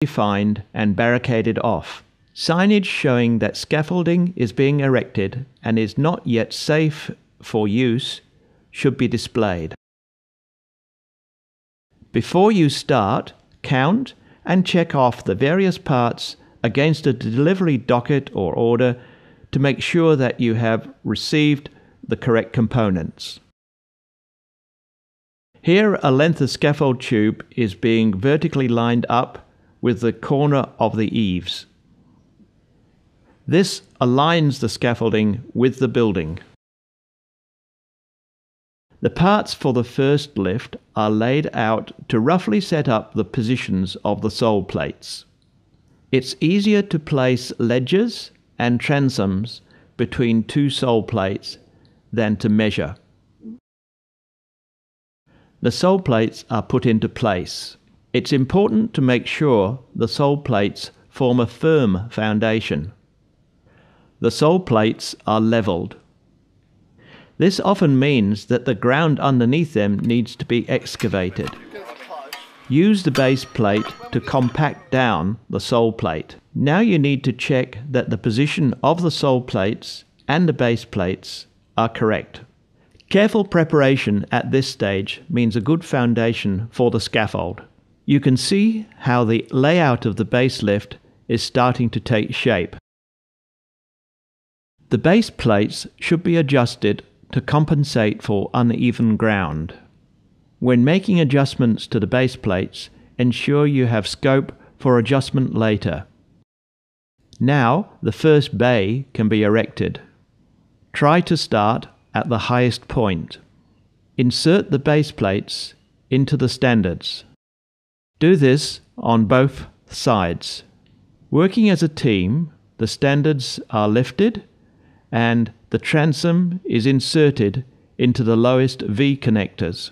defined and barricaded off. Signage showing that scaffolding is being erected and is not yet safe for use should be displayed. Before you start, count and check off the various parts against a delivery docket or order to make sure that you have received the correct components. Here, a length of scaffold tube is being vertically lined up with the corner of the eaves. This aligns the scaffolding with the building. The parts for the first lift are laid out to roughly set up the positions of the sole plates. It's easier to place ledges and transoms between two sole plates than to measure. The sole plates are put into place. It's important to make sure the sole plates form a firm foundation. The sole plates are levelled. This often means that the ground underneath them needs to be excavated. Use the base plate to compact down the sole plate. Now you need to check that the position of the sole plates and the base plates are correct. Careful preparation at this stage means a good foundation for the scaffold. You can see how the layout of the base lift is starting to take shape. The base plates should be adjusted to compensate for uneven ground. When making adjustments to the base plates, ensure you have scope for adjustment later. Now the first bay can be erected. Try to start at the highest point. Insert the base plates into the standards. Do this on both sides. Working as a team, the standards are lifted and the transom is inserted into the lowest V connectors.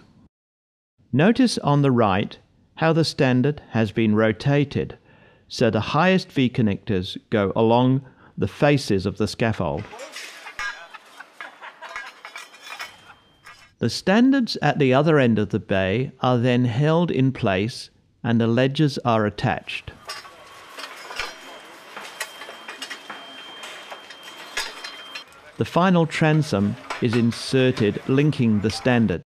Notice on the right how the standard has been rotated so the highest V connectors go along the faces of the scaffold. The standards at the other end of the bay are then held in place and the ledges are attached. The final transom is inserted linking the standard.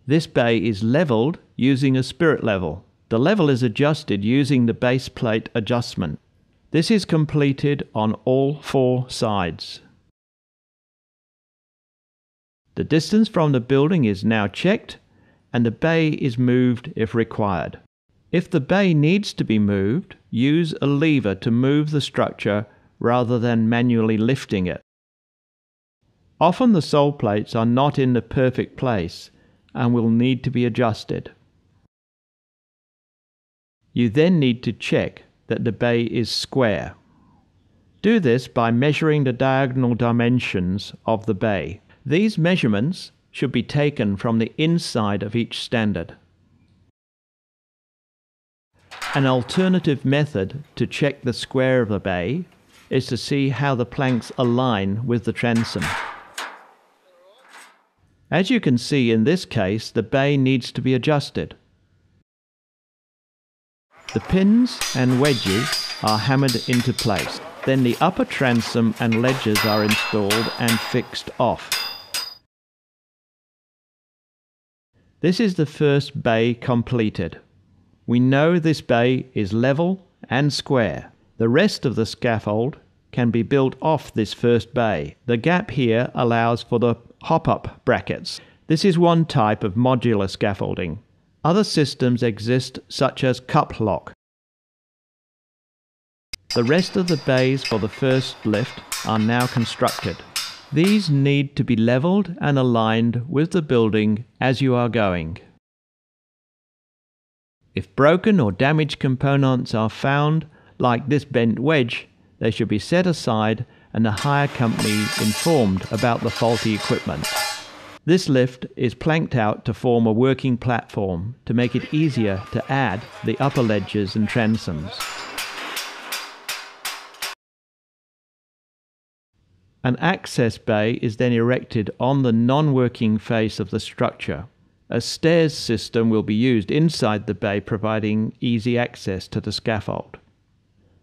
This bay is levelled using a spirit level. The level is adjusted using the base plate adjustment. This is completed on all four sides. The distance from the building is now checked and the bay is moved if required. If the bay needs to be moved, use a lever to move the structure rather than manually lifting it. Often the sole plates are not in the perfect place and will need to be adjusted. You then need to check that the bay is square. Do this by measuring the diagonal dimensions of the bay. These measurements should be taken from the inside of each standard. An alternative method to check the square of the bay is to see how the planks align with the transom. As you can see in this case, the bay needs to be adjusted. The pins and wedges are hammered into place. Then the upper transom and ledges are installed and fixed off. This is the first bay completed. We know this bay is level and square. The rest of the scaffold can be built off this first bay. The gap here allows for the hop-up brackets. This is one type of modular scaffolding. Other systems exist such as cup lock. The rest of the bays for the first lift are now constructed. These need to be levelled and aligned with the building as you are going. If broken or damaged components are found, like this bent wedge, they should be set aside and the hire company informed about the faulty equipment. This lift is planked out to form a working platform to make it easier to add the upper ledges and transoms. An access bay is then erected on the non-working face of the structure. A stairs system will be used inside the bay, providing easy access to the scaffold.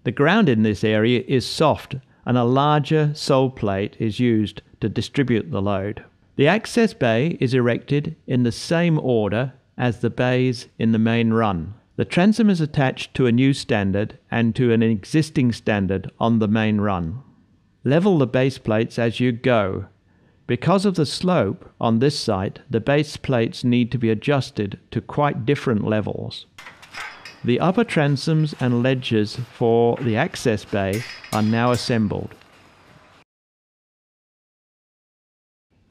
The ground in this area is soft, and a larger sole plate is used to distribute the load. The access bay is erected in the same order as the bays in the main run. The transom is attached to a new standard and to an existing standard on the main run. Level the base plates as you go. Because of the slope on this site, the base plates need to be adjusted to quite different levels. The upper transoms and ledges for the access bay are now assembled.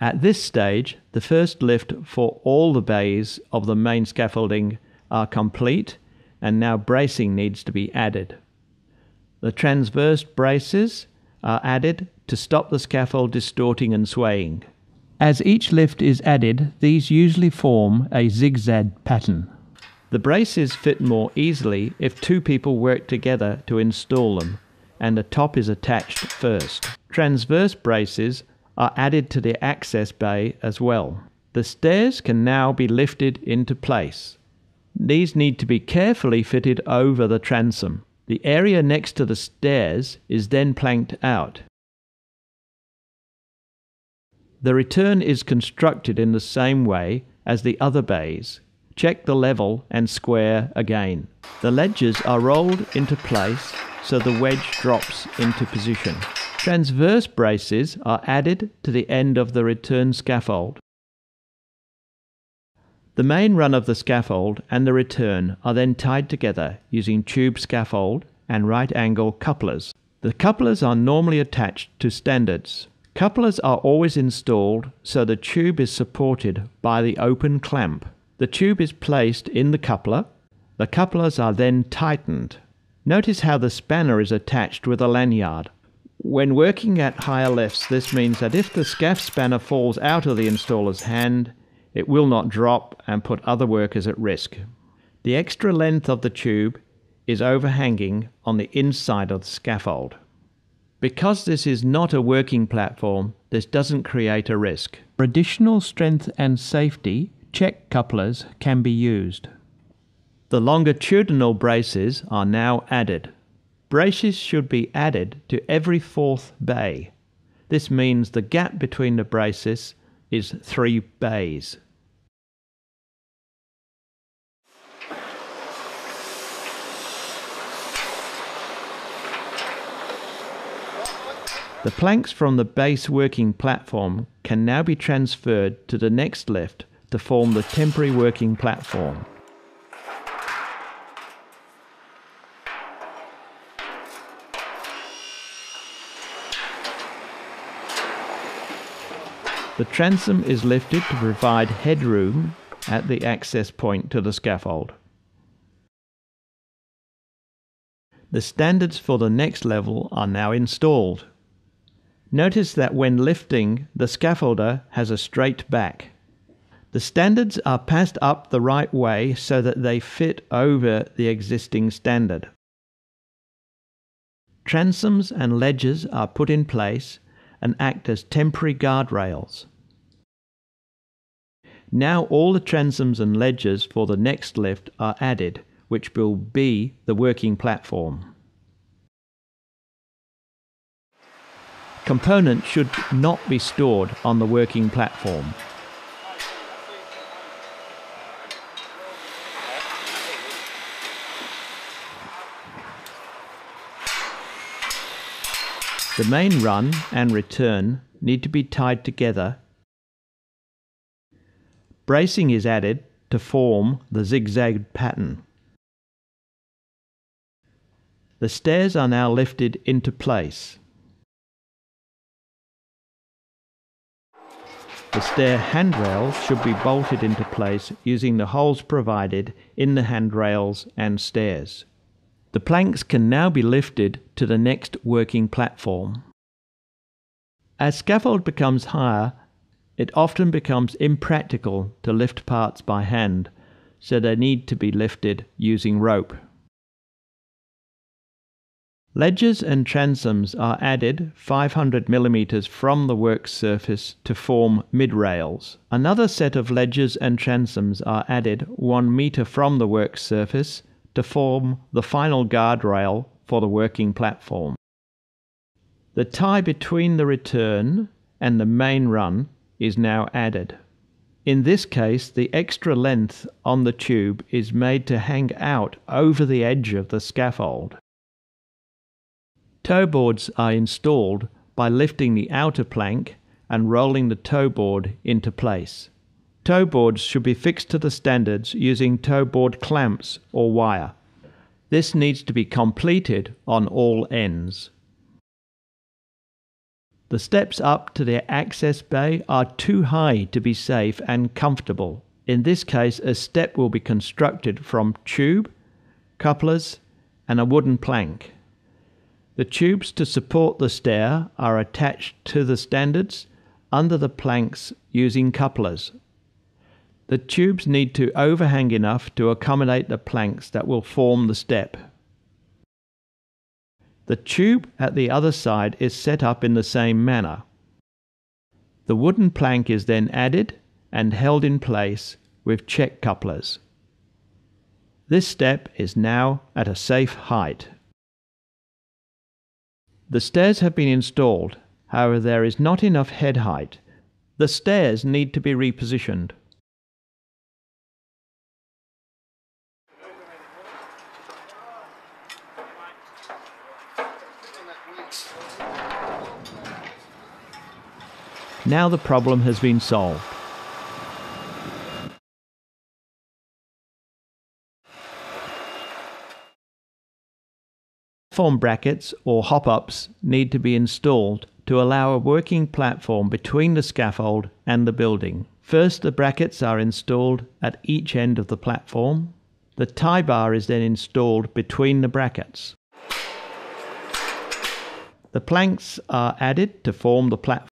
At this stage, the first lift for all the bays of the main scaffolding are complete, and now bracing needs to be added. The transverse braces are added to stop the scaffold distorting and swaying. As each lift is added, these usually form a zigzag pattern. The braces fit more easily if two people work together to install them, and the top is attached first. Transverse braces are added to the access bay as well. The stairs can now be lifted into place. These need to be carefully fitted over the transom. The area next to the stairs is then planked out. The return is constructed in the same way as the other bays. Check the level and square again. The ledges are rolled into place so the wedge drops into position. Transverse braces are added to the end of the return scaffold. The main run of the scaffold and the return are then tied together using tube scaffold and right angle couplers. The couplers are normally attached to standards. Couplers are always installed so the tube is supported by the open clamp. The tube is placed in the coupler. The couplers are then tightened. Notice how the spanner is attached with a lanyard. When working at higher lifts, this means that if the scaff spanner falls out of the installer's hand, it will not drop and put other workers at risk. The extra length of the tube is overhanging on the inside of the scaffold. Because this is not a working platform, this doesn't create a risk. For additional strength and safety, check couplers can be used. The longitudinal braces are now added. Braces should be added to every fourth bay. This means the gap between the braces is 3 bays. The planks from the base working platform can now be transferred to the next lift to form the temporary working platform. The transom is lifted to provide headroom at the access point to the scaffold. The standards for the next level are now installed. Notice that when lifting, the scaffolder has a straight back. The standards are passed up the right way so that they fit over the existing standard. Transoms and ledges are put in place and act as temporary guardrails. Now all the transoms and ledges for the next lift are added, which will be the working platform. Components should not be stored on the working platform. The main run and return need to be tied together. Bracing is added to form the zigzag pattern. The stairs are now lifted into place. The stair handrails should be bolted into place using the holes provided in the handrails and stairs. The planks can now be lifted to the next working platform. As scaffold becomes higher, it often becomes impractical to lift parts by hand, so they need to be lifted using rope. Ledges and transoms are added 500 mm from the work surface to form mid-rails. Another set of ledges and transoms are added 1 metre from the work surface to form the final guardrail for the working platform. The tie between the return and the main run is now added. In this case, the extra length on the tube is made to hang out over the edge of the scaffold. Toe boards are installed by lifting the outer plank and rolling the toe board into place. Toe boards should be fixed to the standards using toe board clamps or wire. This needs to be completed on all ends. The steps up to the access bay are too high to be safe and comfortable. In this case, a step will be constructed from tube, couplers, and a wooden plank. The tubes to support the stair are attached to the standards under the planks using couplers. The tubes need to overhang enough to accommodate the planks that will form the step. The tube at the other side is set up in the same manner. The wooden plank is then added and held in place with check couplers. This step is now at a safe height. The stairs have been installed, however there is not enough head height. The stairs need to be repositioned. Now the problem has been solved. Platform brackets or hop-ups need to be installed to allow a working platform between the scaffold and the building. First, the brackets are installed at each end of the platform. The tie bar is then installed between the brackets. The planks are added to form the platform.